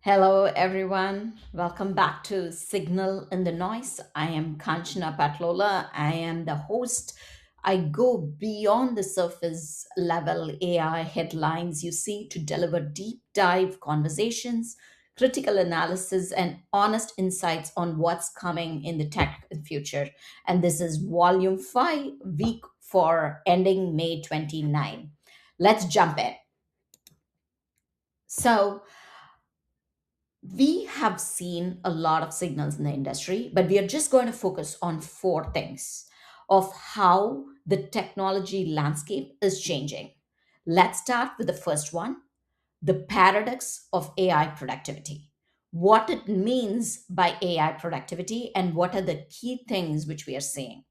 Hello, everyone. Welcome back to Signal in the Noise. I am Kanchana Patlola. I am the host. I go beyond the surface level AI headlines you see to deliver deep dive conversations, critical analysis, and honest insights on what's coming in the tech future. And this is Volume 5, week for ending May 29. Let's jump in. So, we have seen a lot of signals in the industry, but we are just going to focus on four things of how the technology landscape is changing. Let's start with the first one, the paradox of AI productivity. What it means by AI productivity and what are the key things which we are seeing.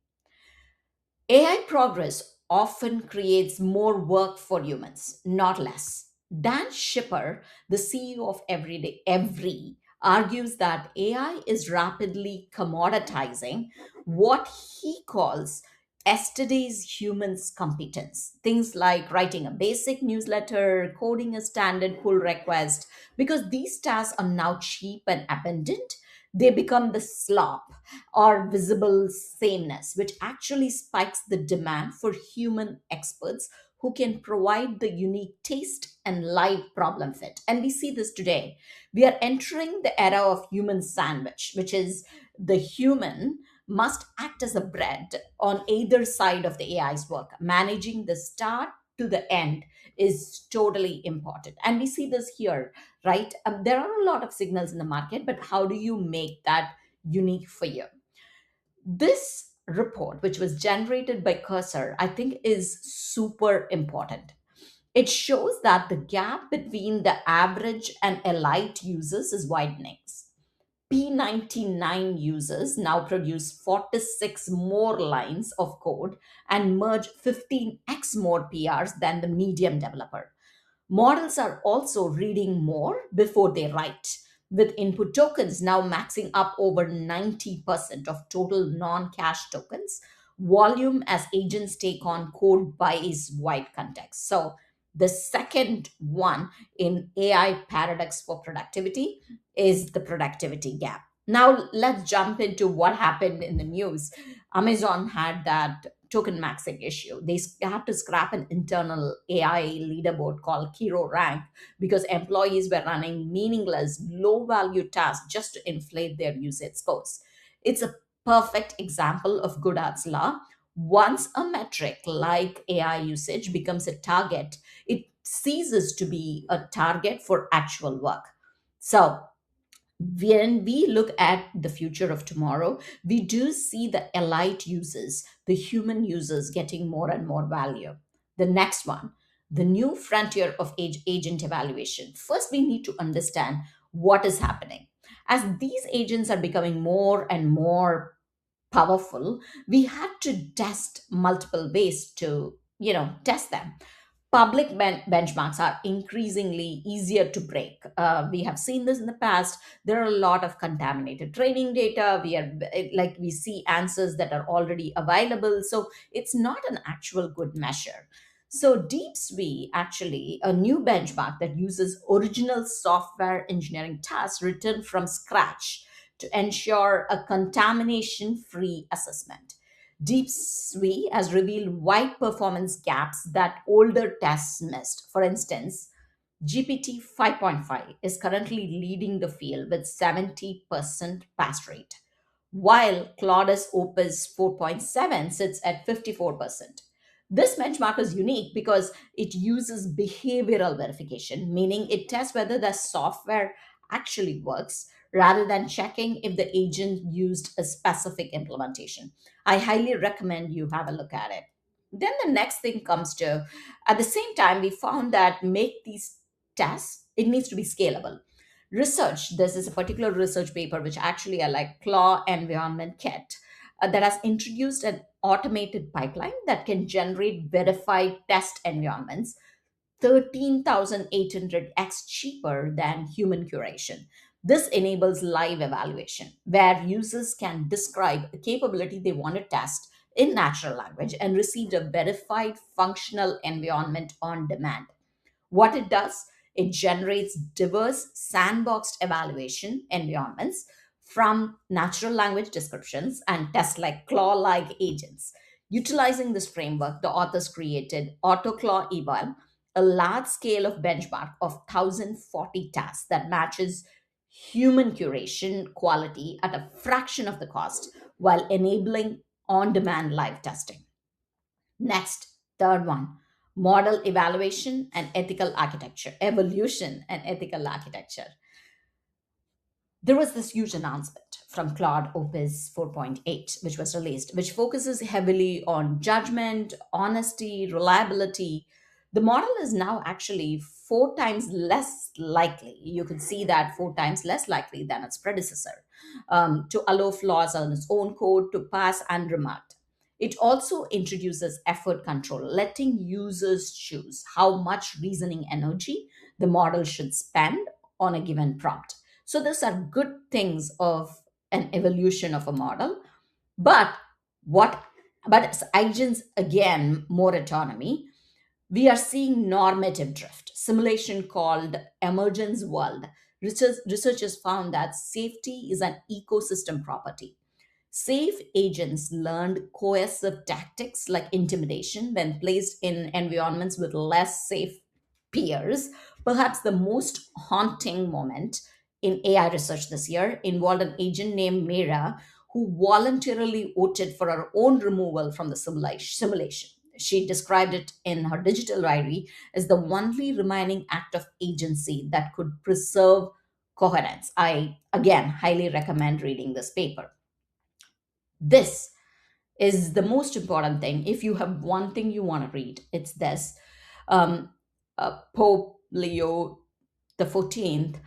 AI progress often creates more work for humans, not less. Dan Schipper, the CEO of Every, argues that AI is rapidly commoditizing what he calls yesterday's humans' competence. Things like writing a basic newsletter, coding a standard pull request, because these tasks are now cheap and abundant, they become the slop or visible sameness, which actually spikes the demand for human experts who can provide the unique taste and live problem fit. And we see this today. We are entering the era of human sandwich, which is the human must act as a bread on either side of the AI's work. Managing the start to the end is totally important. And we see this here, right? There are a lot of signals in the market, but how do you make that unique for you? This report, which was generated by Cursor, I think is super important. It shows that the gap between the average and elite users is widening. P99 users now produce 46 more lines of code and merge 15x more PRs than the medium developer. Models are also reading more before they write, with input tokens now maxing up over 90% of total non cash tokens, volume as agents take on code buys wide context. So, the second one in AI paradox for productivity is the productivity gap. Now, let's jump into what happened in the news. Amazon had that token maxing issue. They had to scrap an internal AI leaderboard called Kiro Rank because employees were running meaningless, low value tasks just to inflate their usage scores. It's a perfect example of Goodhart's law. Once a metric like AI usage becomes a target, it ceases to be a target for actual work. So, when we look at the future of tomorrow, we do see the elite users, the human users, getting more and more value. The next one, the new frontier of agent evaluation. First, we need to understand what is happening. As these agents are becoming more and more powerful, we had to test multiple ways to test them. Public benchmarks are increasingly easier to break. We have seen this in the past. There are a lot of contaminated training data. We see answers that are already available, so it's not an actual good measure. So DeepSV, actually a new benchmark that uses original software engineering tasks written from scratch to ensure a contamination free assessment. DeepSV has revealed wide performance gaps that older tests missed. For instance, GPT 5.5 is currently leading the field with 70% pass rate, while Claude's Opus 4.7 sits at 54%. This benchmark is unique because it uses behavioral verification, meaning it tests whether the software actually works rather than checking if the agent used a specific implementation. I highly recommend you have a look at it. Then the next thing comes to, at the same time, we found that make these tests, it needs to be scalable. Research, this is a particular research paper which actually I like, Claw Environment Kit, that has introduced an automated pipeline that can generate verified test environments 13,800x cheaper than human curation. This enables live evaluation, where users can describe a capability they want to test in natural language and receive a verified functional environment on demand. What it does, It generates diverse sandboxed evaluation environments from natural language descriptions and tests like claw-like agents. Utilizing this framework, the authors created AutoClaw Eval, a large scale of benchmark of 1040 tasks that matches human curation quality at a fraction of the cost while enabling on demand live testing. Next, third one, model evaluation and ethical architecture, evolution and ethical architecture. There was this huge announcement from Claude Opus 4.8, which was released, which focuses heavily on judgment, honesty, reliability. The model is now actually four times less likely. You could see that four times less likely than its predecessor to allow flaws on its own code to pass unremarked. It also introduces effort control, letting users choose how much reasoning energy the model should spend on a given prompt. So those are good things of an evolution of a model. But what but as agents again more autonomy, we are seeing normative drift. Simulation called emergence world. Researchers found that safety is an ecosystem property. Safe agents learned coercive tactics like intimidation when placed in environments with less safe peers. Perhaps the most haunting moment in AI research this year involved an agent named Mira who voluntarily voted for her own removal from the simulation. She described it in her digital diary as the only remaining act of agency that could preserve coherence. I again highly recommend reading this paper. This is the most important thing. If you have one thing you want to read, it's this. Um, Pope Leo the 14th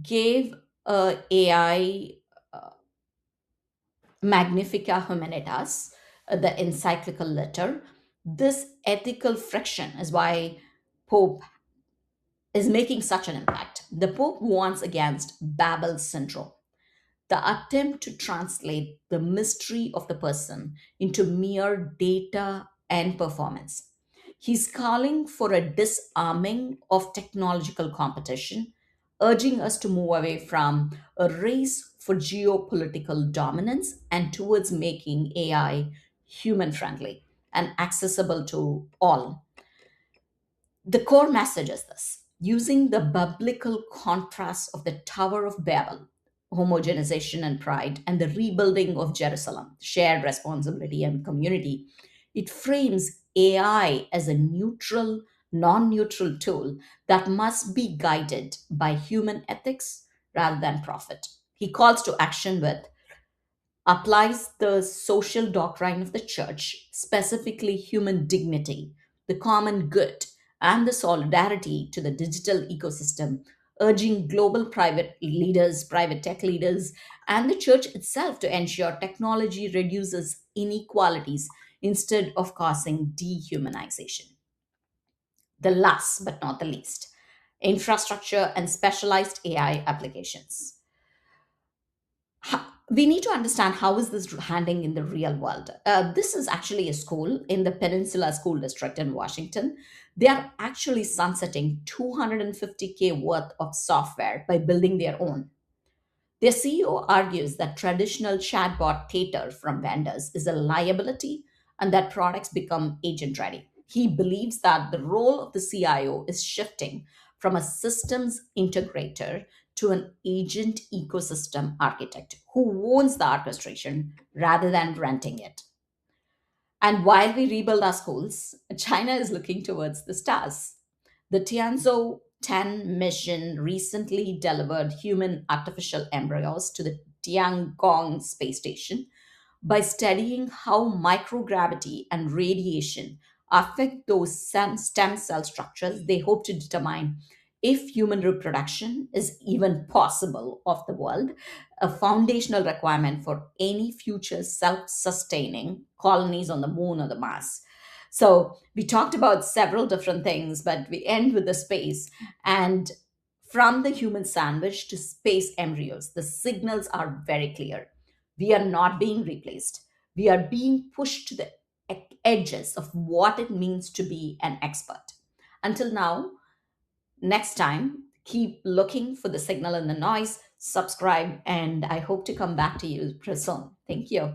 gave AI Magnifica Humanitas, the encyclical letter. This ethical friction is why Pope is making such an impact. The Pope warns against Babel syndrome, the attempt to translate the mystery of the person into mere data and performance. He's calling for a disarming of technological competition, urging us to move away from a race for geopolitical dominance and towards making AI human friendly and accessible to all. The core message is this: using the biblical contrast of the Tower of Babel, homogenization and pride, and the rebuilding of Jerusalem, shared responsibility and community, it frames AI as a neutral, non neutral tool that must be guided by human ethics rather than profit. He calls to action with applies the social doctrine of the church, specifically human dignity, the common good, and the solidarity to the digital ecosystem, urging global private leaders, private tech leaders, and the church itself to ensure technology reduces inequalities instead of causing dehumanization. The last but not the least, infrastructure and specialized AI applications. We need to understand how is this handling in the real world. This is actually a school in the Peninsula School District in Washington. They are actually sunsetting 250K worth of software by building their own. Their CEO argues that traditional chatbot theater from vendors is a liability and that products become agent ready. He believes that the role of the CIO is shifting from a systems integrator to an agent ecosystem architect who owns the orchestration rather than renting it. And while we rebuild our schools, China is looking towards the stars. The Tianzhou 10 mission recently delivered human artificial embryos to the Tiangong space station. By studying how microgravity and radiation affect those stem cell structures, they hope to determine if human reproduction is even possible of the world, a foundational requirement for any future self-sustaining colonies on the moon or the Mars. So we talked about several different things, but we end with the space. And from the human sandwich to space embryos, the signals are very clear. We are not being replaced. We are being pushed to the edges of what it means to be an expert. Until now, Next time, keep looking for the signal in the noise, subscribe, and I hope to come back to you soon. Thank you.